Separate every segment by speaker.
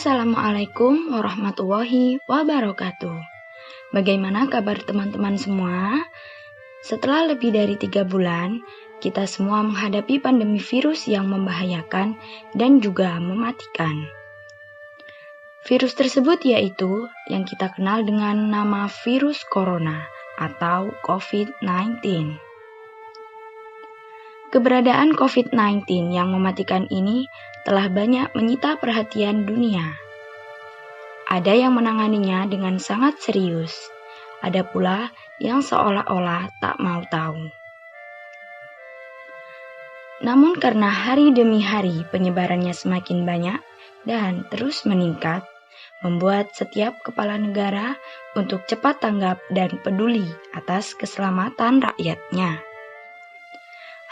Speaker 1: Assalamualaikum warahmatullahi wabarakatuh. Bagaimana kabar teman-teman semua? Setelah lebih dari 3 bulan, kita semua menghadapi pandemi virus yang membahayakan dan juga mematikan. Virus tersebut yaitu yang kita kenal dengan nama virus corona atau COVID-19. Keberadaan COVID-19 yang mematikan ini telah banyak menyita perhatian dunia. Ada yang menanganinya dengan sangat serius, ada pula yang seolah-olah tak mau tahu. Namun karena hari demi hari penyebarannya semakin banyak dan terus meningkat, membuat setiap kepala negara untuk cepat tanggap dan peduli atas keselamatan rakyatnya.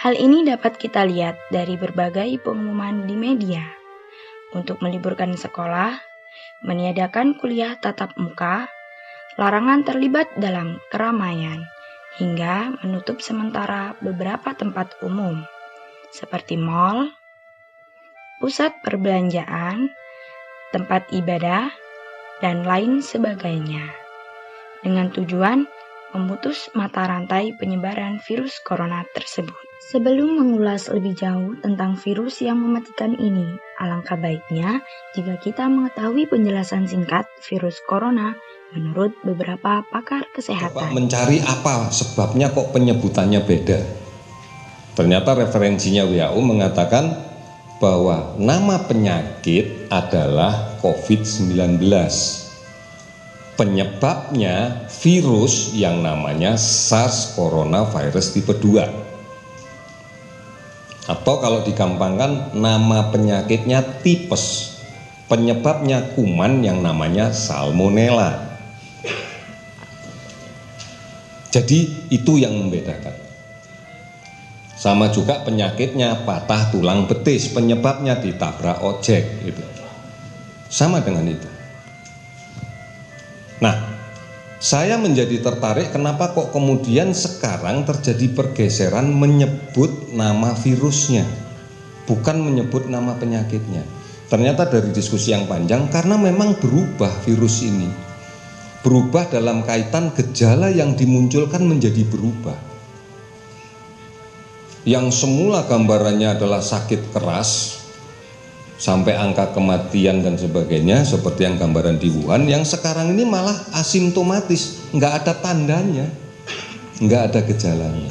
Speaker 1: Hal ini dapat kita lihat dari berbagai pengumuman di media untuk meliburkan sekolah, meniadakan kuliah tatap muka, larangan terlibat dalam keramaian, hingga menutup sementara beberapa tempat umum seperti mal, pusat perbelanjaan, tempat ibadah, dan lain sebagainya, dengan tujuan memutus mata rantai penyebaran virus corona tersebut. Sebelum mengulas lebih jauh tentang virus yang mematikan ini, alangkah baiknya jika kita mengetahui penjelasan singkat virus corona menurut beberapa pakar kesehatan.
Speaker 2: Mencari apa sebabnya kok penyebutannya beda. Ternyata referensinya WHO mengatakan bahwa nama penyakit adalah COVID-19. Penyebabnya virus yang namanya SARS coronavirus tipe 2. Atau kalau digampangkan nama penyakitnya tipes, penyebabnya kuman yang namanya salmonella. Jadi itu yang membedakan. Sama juga penyakitnya patah tulang betis, penyebabnya ditabrak ojek gitu. Sama dengan itu. Nah, saya menjadi tertarik kenapa kok kemudian sekarang terjadi pergeseran menyebut nama virusnya, bukan menyebut nama penyakitnya. Ternyata dari diskusi yang panjang, karena memang berubah virus ini. Berubah dalam kaitan gejala yang dimunculkan menjadi berubah. Yang semula gambarannya adalah sakit keras, sampai angka kematian dan sebagainya seperti yang gambaran di Wuhan, yang sekarang ini malah asimptomatis, nggak ada tandanya, nggak ada gejalanya,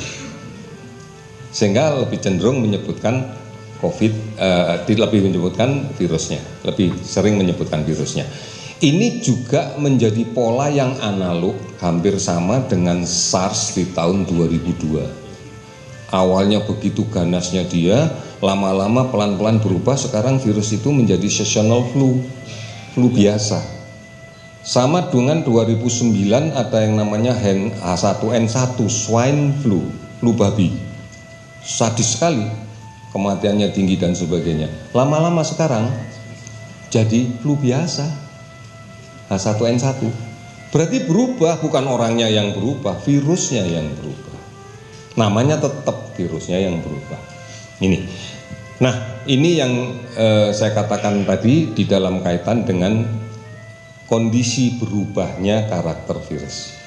Speaker 2: sehingga lebih cenderung menyebutkan lebih menyebutkan virusnya, lebih sering menyebutkan virusnya. Ini juga menjadi pola yang analog, hampir sama dengan SARS di tahun 2002. Awalnya begitu ganasnya dia, lama-lama pelan-pelan berubah, sekarang virus itu menjadi seasonal flu biasa. Sama dengan 2009 ada yang namanya H1N1, swine flu babi. Sadis sekali, kematiannya tinggi dan sebagainya. Lama-lama sekarang jadi flu biasa, H1N1. Berarti berubah, bukan orangnya yang berubah, virusnya yang berubah. Namanya tetap virusnya yang berubah. Ini. Nah, ini yang saya katakan tadi di dalam kaitan dengan kondisi berubahnya karakter virus.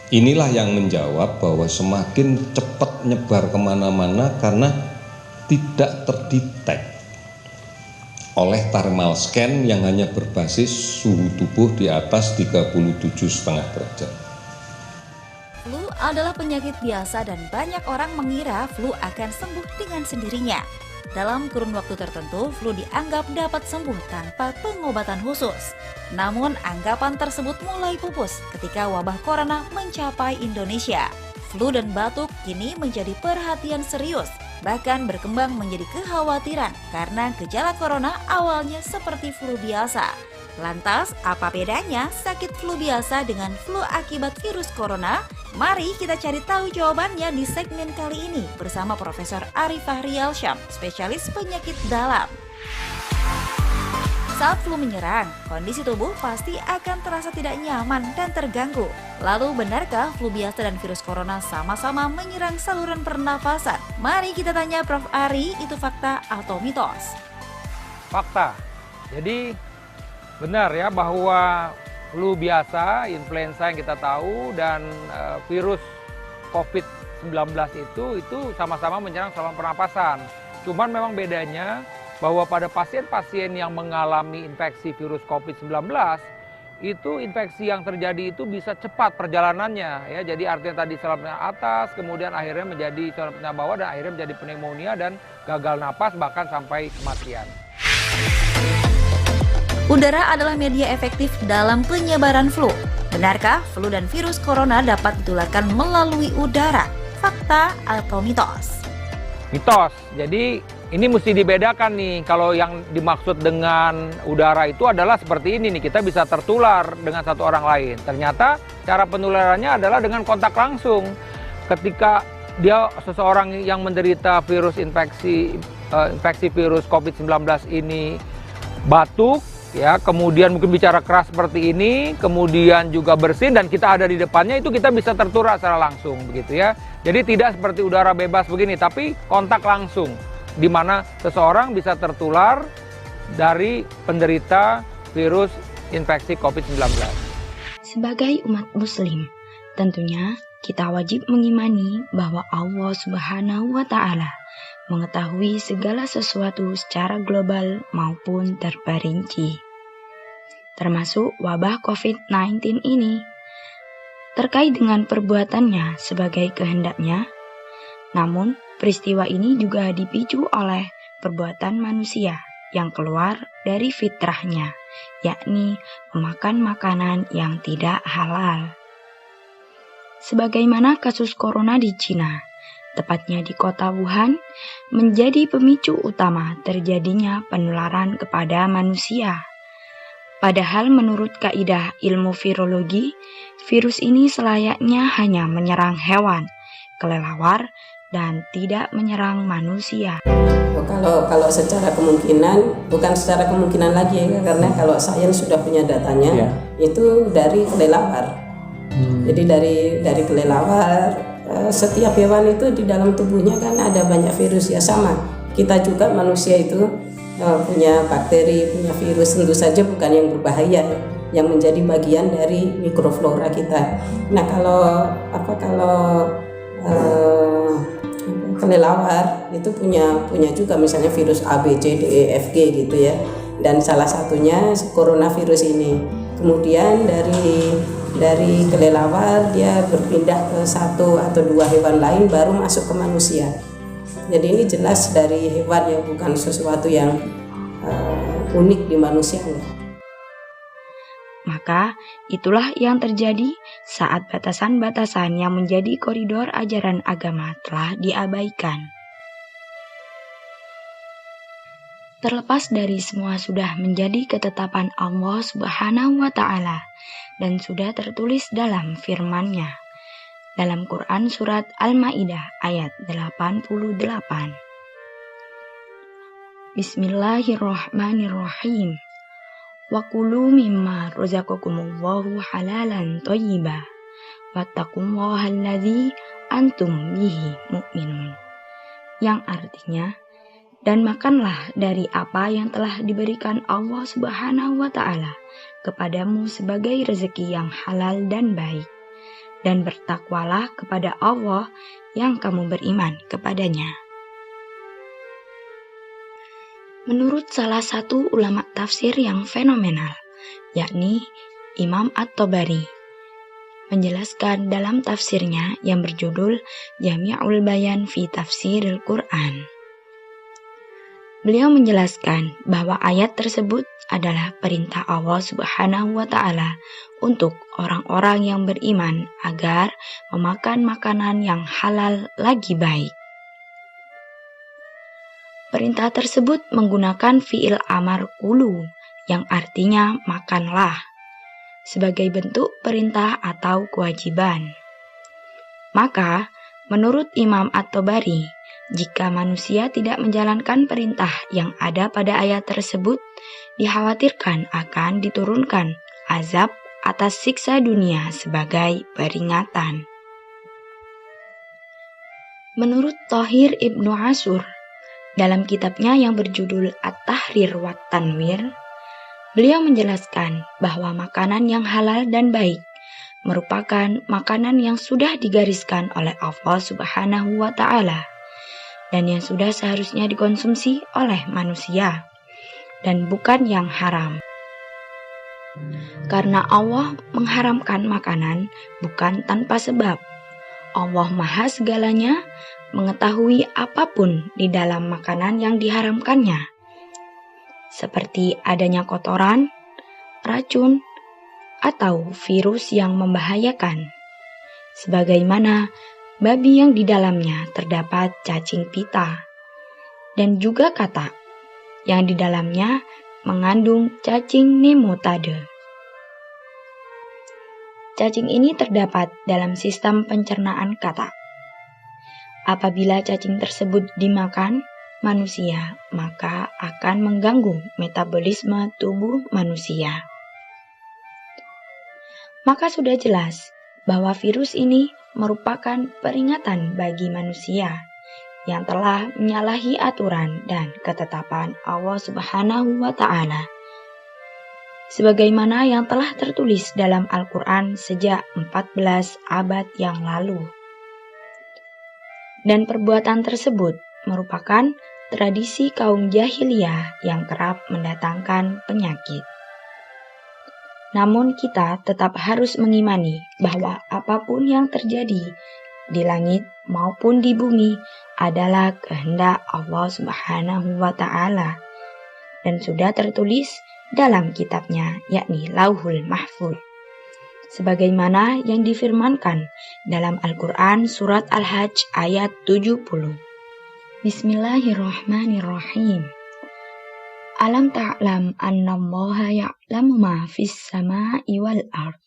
Speaker 2: Inilah yang menjawab bahwa semakin cepat nyebar kemana-mana karena tidak terdetek oleh thermal scan yang hanya berbasis suhu tubuh di atas 37,5 derajat.
Speaker 3: Flu adalah penyakit biasa dan banyak orang mengira flu akan sembuh dengan sendirinya. Dalam kurun waktu tertentu, flu dianggap dapat sembuh tanpa pengobatan khusus. Namun, anggapan tersebut mulai pupus ketika wabah corona mencapai Indonesia. Flu dan batuk kini menjadi perhatian serius, bahkan berkembang menjadi kekhawatiran karena gejala corona awalnya seperti flu biasa. Lantas, apa bedanya sakit flu biasa dengan flu akibat virus corona? Mari kita cari tahu jawabannya di segmen kali ini bersama Profesor Ari Fahri Alsyam, spesialis penyakit dalam. Saat flu menyerang, kondisi tubuh pasti akan terasa tidak nyaman dan terganggu. Lalu benarkah flu biasa dan virus corona sama-sama menyerang saluran pernafasan? Mari kita tanya Prof. Ari, itu fakta atau mitos?
Speaker 4: Fakta. Jadi Benar ya, bahwa flu biasa, influenza yang kita tahu, dan virus COVID-19 itu sama-sama menyerang saluran pernapasan. Cuman memang bedanya bahwa pada pasien-pasien yang mengalami infeksi virus COVID-19, itu infeksi yang terjadi itu bisa cepat perjalanannya ya. Jadi artinya tadi saluran atas, kemudian akhirnya menjadi saluran bawah, dan akhirnya menjadi pneumonia dan gagal napas, bahkan sampai kematian.
Speaker 3: Udara adalah media efektif dalam penyebaran flu. Benarkah flu dan virus corona dapat ditularkan melalui udara? Fakta atau mitos?
Speaker 4: Mitos. Jadi ini mesti dibedakan nih. Kalau yang dimaksud dengan udara itu adalah seperti ini nih, kita bisa tertular dengan satu orang lain. Ternyata cara penularannya adalah dengan kontak langsung. Ketika seseorang yang menderita virus infeksi virus COVID-19 ini batuk, ya, kemudian mungkin bicara keras seperti ini, kemudian juga bersin, dan kita ada di depannya, itu kita bisa tertular secara langsung, begitu ya. Jadi tidak seperti udara bebas begini, tapi kontak langsung, di mana seseorang bisa tertular dari penderita virus infeksi COVID-19.
Speaker 1: Sebagai umat muslim, tentunya kita wajib mengimani bahwa Allah Subhanahu wa Ta'ala mengetahui segala sesuatu secara global maupun terperinci, termasuk wabah COVID-19 ini. Terkait dengan perbuatannya sebagai kehendaknya, namun peristiwa ini juga dipicu oleh perbuatan manusia yang keluar dari fitrahnya, yakni memakan makanan yang tidak halal. Sebagaimana kasus corona di Cina, tepatnya di kota Wuhan, menjadi pemicu utama terjadinya penularan kepada manusia. Padahal menurut kaidah ilmu virologi, virus ini selayaknya hanya menyerang hewan, kelelawar, dan tidak menyerang manusia.
Speaker 5: Kalau secara kemungkinan, bukan secara kemungkinan lagi ya, karena kalau sains sudah punya datanya, itu dari kelelawar. Jadi dari kelelawar, setiap hewan itu di dalam tubuhnya kan ada banyak virus ya, sama. Kita juga manusia itu punya bakteri, punya virus, tentu saja bukan yang berbahaya, yang menjadi bagian dari mikroflora kita. Nah kalau kelelawar itu punya juga misalnya virus A, B, C, D, E, F, G gitu ya, dan salah satunya coronavirus ini. Kemudian dari kelelawar dia berpindah ke satu atau dua hewan lain baru masuk ke manusia. Jadi ini jelas dari hewan, yang bukan sesuatu yang unik di manusia.
Speaker 1: Maka itulah yang terjadi saat batasan-batasan yang menjadi koridor ajaran agama telah diabaikan. Terlepas dari semua sudah menjadi ketetapan Allah Subhanahu wa Ta'ala dan sudah tertulis dalam firman-Nya dalam Quran surat Al-Maidah ayat 88. Bismillahirrahmanirrahim. Wa kulu mimma razaqakumullahu halalan thayyiba wattaqullaha alladzi antum bihi mu'minun. Yang artinya, dan makanlah dari apa yang telah diberikan Allah Subhanahu wa Ta'ala kepadamu sebagai rezeki yang halal dan baik, dan bertakwalah kepada Allah yang kamu beriman kepadanya. Menurut salah satu ulama tafsir yang fenomenal, yakni Imam At-Tabari, menjelaskan dalam tafsirnya yang berjudul Jami'ul Bayan fi Tafsiril Quran. Beliau menjelaskan bahwa ayat tersebut adalah perintah Allah Subhanahu wa Ta'ala untuk orang-orang yang beriman agar memakan makanan yang halal lagi baik. Perintah tersebut menggunakan fiil amar kulu yang artinya makanlah sebagai bentuk perintah atau kewajiban. Maka, menurut Imam At-Tabari, jika manusia tidak menjalankan perintah yang ada pada ayat tersebut, dikhawatirkan akan diturunkan azab atas siksa dunia sebagai peringatan. Menurut Thahir Ibnu Ashur, dalam kitabnya yang berjudul At-Tahrir wa Tanwir, Beliau menjelaskan bahwa makanan yang halal dan baik merupakan makanan yang sudah digariskan oleh Allah Subhanahu wa Ta'ala dan yang sudah seharusnya dikonsumsi oleh manusia dan bukan yang haram. Karena Allah mengharamkan makanan bukan tanpa sebab. Allah Maha segalanya, mengetahui apapun di dalam makanan yang diharamkannya, seperti adanya kotoran, racun, atau virus yang membahayakan, sebagaimana babi yang di dalamnya terdapat cacing pita, dan juga katak yang di dalamnya mengandung cacing nemotade. Cacing ini terdapat dalam sistem pencernaan katak. Apabila cacing tersebut dimakan manusia, maka akan mengganggu metabolisme tubuh manusia. Maka sudah jelas bahwa virus ini merupakan peringatan bagi manusia yang telah menyalahi aturan dan ketetapan Allah Subhanahu wa Ta'ala, sebagaimana yang telah tertulis dalam Al-Quran sejak 14 abad yang lalu. Dan perbuatan tersebut merupakan tradisi kaum jahiliyah yang kerap mendatangkan penyakit. Namun kita tetap harus mengimani bahwa apapun yang terjadi di langit maupun di bumi adalah kehendak Allah Subhanahu wa Ta'ala dan sudah tertulis dalam kitabnya, yakni Lauhul Mahfuz, sebagaimana yang difirmankan dalam Al-Quran surat Al-Hajj ayat 70. Bismillahirrahmanirrahim. Alam ta'lam annallaha ya'lamu ma fis sama'i wal ard.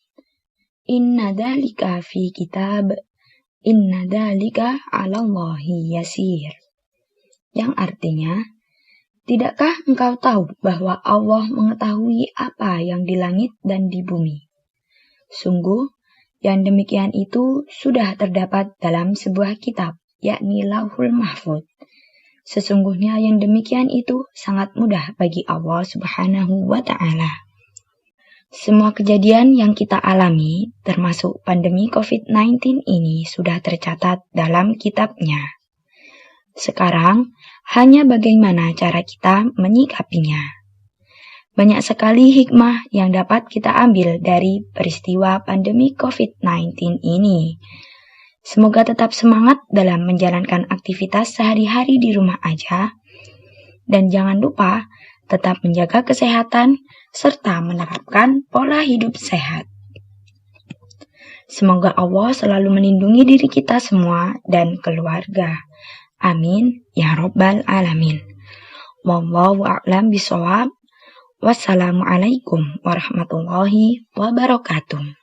Speaker 1: Inna dzalika fi kitab. Inna dzalika 'alallahi yasir. Yang artinya, tidakkah engkau tahu bahwa Allah mengetahui apa yang di langit dan di bumi? Sungguh, yang demikian itu sudah terdapat dalam sebuah kitab, yakni Lauhul Mahfuz. Sesungguhnya yang demikian itu sangat mudah bagi Allah Subhanahu wa Ta'ala. Semua kejadian yang kita alami, termasuk pandemi COVID-19 ini, sudah tercatat dalam kitabnya. Sekarang, hanya bagaimana cara kita menyikapinya. Banyak sekali hikmah yang dapat kita ambil dari peristiwa pandemi COVID-19 ini. Semoga tetap semangat dalam menjalankan aktivitas sehari-hari di rumah aja. Dan jangan lupa tetap menjaga kesehatan serta menerapkan pola hidup sehat. Semoga Allah selalu melindungi diri kita semua dan keluarga. Amin ya Rabbal Alamin. Wallahu a'lam bishawab. Wassalamualaikum warahmatullahi wabarakatuh.